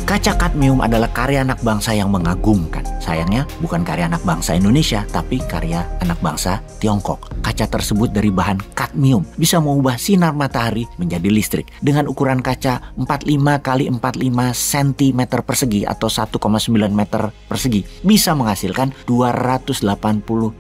Kaca kadmium adalah karya anak bangsa yang mengagumkan. Sayangnya bukan karya anak bangsa Indonesia, tapi karya anak bangsa Tiongkok. Kaca tersebut dari bahan kadmium bisa mengubah sinar matahari menjadi listrik. Dengan ukuran kaca 45 x 45 cm persegi atau 1,9 meter persegi, bisa menghasilkan 280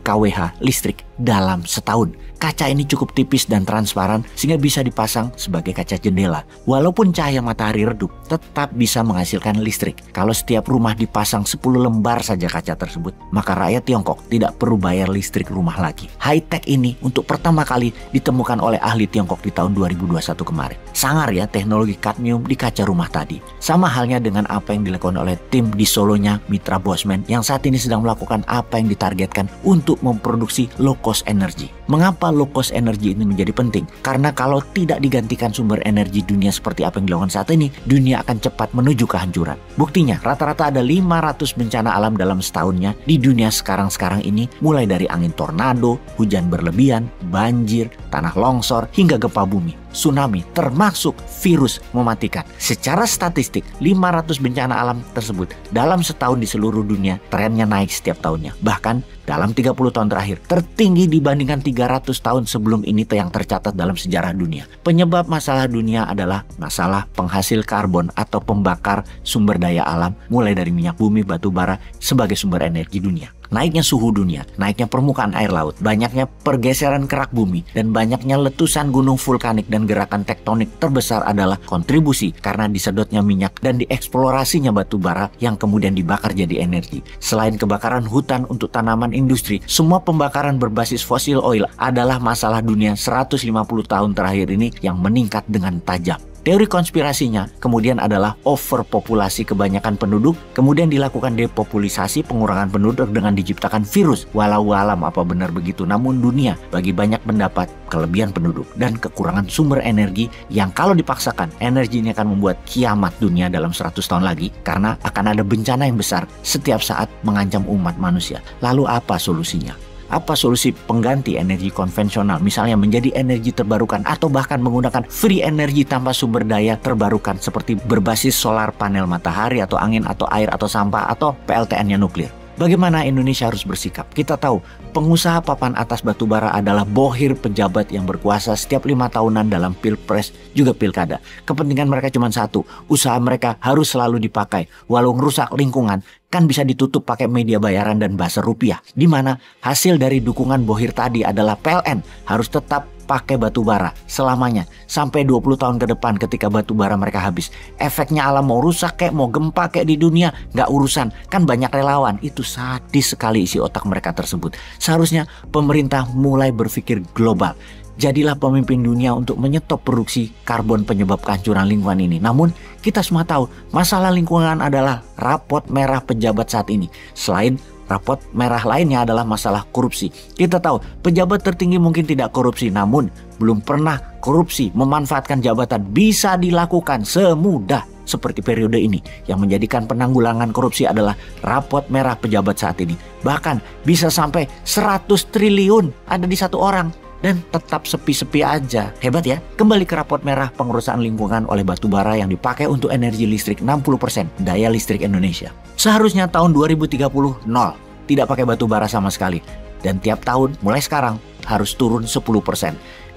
kWh listrik dalam setahun. Kaca ini cukup tipis dan transparan sehingga bisa dipasang sebagai kaca jendela. Walaupun cahaya matahari redup, tetap bisa menghasilkan listrik. Kalau setiap rumah dipasang 10 lembar saja kaca tersebut, maka rakyat Tiongkok tidak perlu bayar listrik rumah lagi. High-tech ini untuk pertama kali ditemukan oleh ahli Tiongkok di tahun 2021 kemarin. Sangar ya teknologi kadmium di kaca rumah tadi. Sama halnya dengan apa yang dilakukan oleh tim di Solonya Mitra Bosman yang saat ini sedang melakukan apa yang ditargetkan untuk memproduksi low cost energy. Mengapa low cost energy ini menjadi penting? Karena kalau tidak digantikan sumber energi dunia seperti apa yang dilakukan saat ini, dunia akan cepat menuju kehancuran. Buktinya, rata-rata ada 500 bencana alam dalam setahunnya di dunia sekarang ini, mulai dari angin tornado, hujan berlebihan, banjir, tanah longsor, hingga gempa bumi, tsunami, termasuk virus mematikan. Secara statistik, 500 bencana alam tersebut dalam setahun di seluruh dunia trennya naik setiap tahunnya. Bahkan dalam 30 tahun terakhir, tertinggi dibandingkan 300 tahun sebelum ini yang tercatat dalam sejarah dunia. Penyebab masalah dunia adalah masalah penghasil karbon atau pembakar sumber daya alam, mulai dari minyak bumi, batu bara sebagai sumber energi dunia. Naiknya suhu dunia, naiknya permukaan air laut, banyaknya pergeseran kerak bumi, dan banyaknya letusan gunung vulkanik dan gerakan tektonik terbesar adalah kontribusi karena disedotnya minyak dan dieksplorasinya batu bara yang kemudian dibakar jadi energi. Selain kebakaran hutan untuk tanaman industri, semua pembakaran berbasis fosil oil adalah masalah dunia 150 tahun terakhir ini yang meningkat dengan tajam. Teori konspirasinya kemudian adalah overpopulasi kebanyakan penduduk, kemudian dilakukan depopulisasi pengurangan penduduk dengan diciptakan virus. Walau alam apa benar begitu, namun dunia bagi banyak pendapat kelebihan penduduk dan kekurangan sumber energi yang kalau dipaksakan energi ini akan membuat kiamat dunia dalam 100 tahun lagi karena akan ada bencana yang besar setiap saat mengancam umat manusia. Lalu apa solusinya? Apa solusi pengganti energi konvensional, misalnya menjadi energi terbarukan atau bahkan menggunakan free energy tanpa sumber daya terbarukan seperti berbasis solar panel matahari atau angin atau air atau sampah atau PLTN-nya nuklir? Bagaimana Indonesia harus bersikap? Kita tahu pengusaha papan atas batubara adalah bohir pejabat yang berkuasa setiap 5 tahunan dalam pilpres juga pilkada. Kepentingan mereka cuma satu, usaha mereka harus selalu dipakai. Walau merusak lingkungan, kan bisa ditutup pakai media bayaran dan buzzer rupiah. Di mana hasil dari dukungan bohir tadi adalah PLN harus tetap pakai batu bara selamanya sampai 20 tahun ke depan ketika batu bara mereka habis. Efeknya alam mau rusak kayak mau gempa kayak di dunia nggak urusan, kan banyak relawan. Itu sadis sekali isi otak mereka tersebut. Seharusnya pemerintah mulai berpikir global. Jadilah pemimpin dunia untuk menyetop produksi karbon penyebab kehancuran lingkungan ini. Namun kita semua tahu masalah lingkungan adalah rapot merah pejabat saat ini. Selain rapot merah lainnya adalah masalah korupsi. Kita tahu pejabat tertinggi mungkin tidak korupsi, namun belum pernah korupsi memanfaatkan jabatan bisa dilakukan semudah seperti periode ini. Yang menjadikan penanggulangan korupsi adalah rapot merah pejabat saat ini. Bahkan bisa sampai 100 triliun ada di satu orang dan tetap sepi-sepi aja. Hebat ya. Kembali ke rapot merah pengurusan lingkungan oleh batubara yang dipakai untuk energi listrik 60% daya listrik Indonesia. Seharusnya tahun 2030 nol, tidak pakai batubara sama sekali. Dan tiap tahun mulai sekarang harus turun 10%.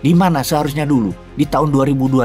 Di mana seharusnya dulu di tahun 2025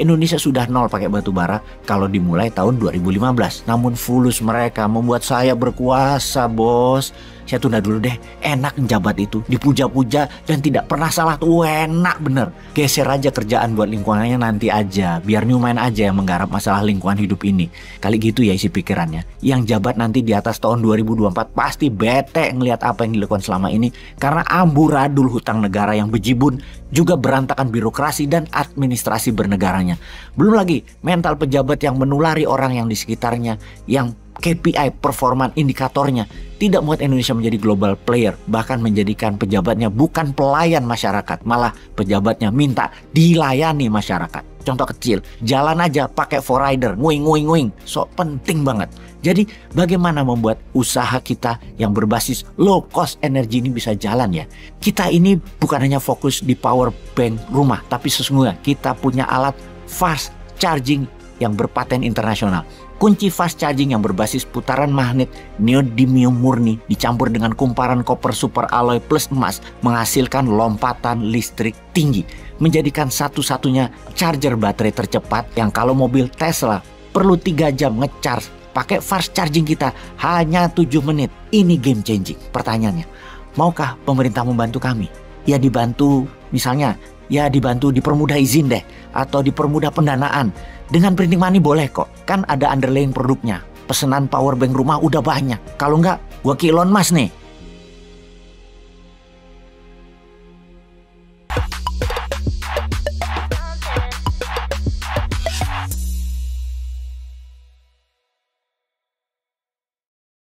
Indonesia sudah nol pakai batubara kalau dimulai tahun 2015. Namun fulus mereka membuat saya berkuasa, bos. Saya tunda dulu deh, enak menjabat itu, dipuja-puja dan tidak pernah salah tuh, enak bener. Geser aja kerjaan buat lingkungannya nanti aja, biar Newman aja yang menggarap masalah lingkungan hidup ini. Kali gitu ya isi pikirannya. Yang jabat nanti di atas tahun 2024 pasti bete ngelihat apa yang dilakukan selama ini karena amburadul hutang negara yang bejibun, juga berantakan birokrasi dan administrasi bernegaranya. Belum lagi mental pejabat yang menulari orang yang di sekitarnya, yang KPI performan indikatornya tidak membuat Indonesia menjadi global player, bahkan menjadikan pejabatnya bukan pelayan masyarakat, malah pejabatnya minta dilayani masyarakat. Contoh kecil, jalan aja pakai forrider, nguing, sok penting banget. Jadi bagaimana membuat usaha kita yang berbasis low cost energi ini bisa jalan ya? Kita ini bukan hanya fokus di power bank rumah, tapi sesungguhnya kita punya alat fast charging yang berpaten internasional. Kunci fast charging yang berbasis putaran magnet neodymium murni dicampur dengan kumparan koper super alloy plus emas menghasilkan lompatan listrik tinggi, menjadikan satu-satunya charger baterai tercepat yang kalau mobil Tesla perlu 3 jam ngecharge, pakai fast charging kita hanya 7 menit. Ini game changing. Pertanyaannya, maukah pemerintah membantu kami? Ya dibantu, misalnya ya dibantu dipermudah izin deh, atau dipermudah pendanaan. Dengan printing money boleh kok, kan ada underlying produknya. Pesanan power bank rumah udah banyak. Kalau enggak, gua ke Elon Musk nih.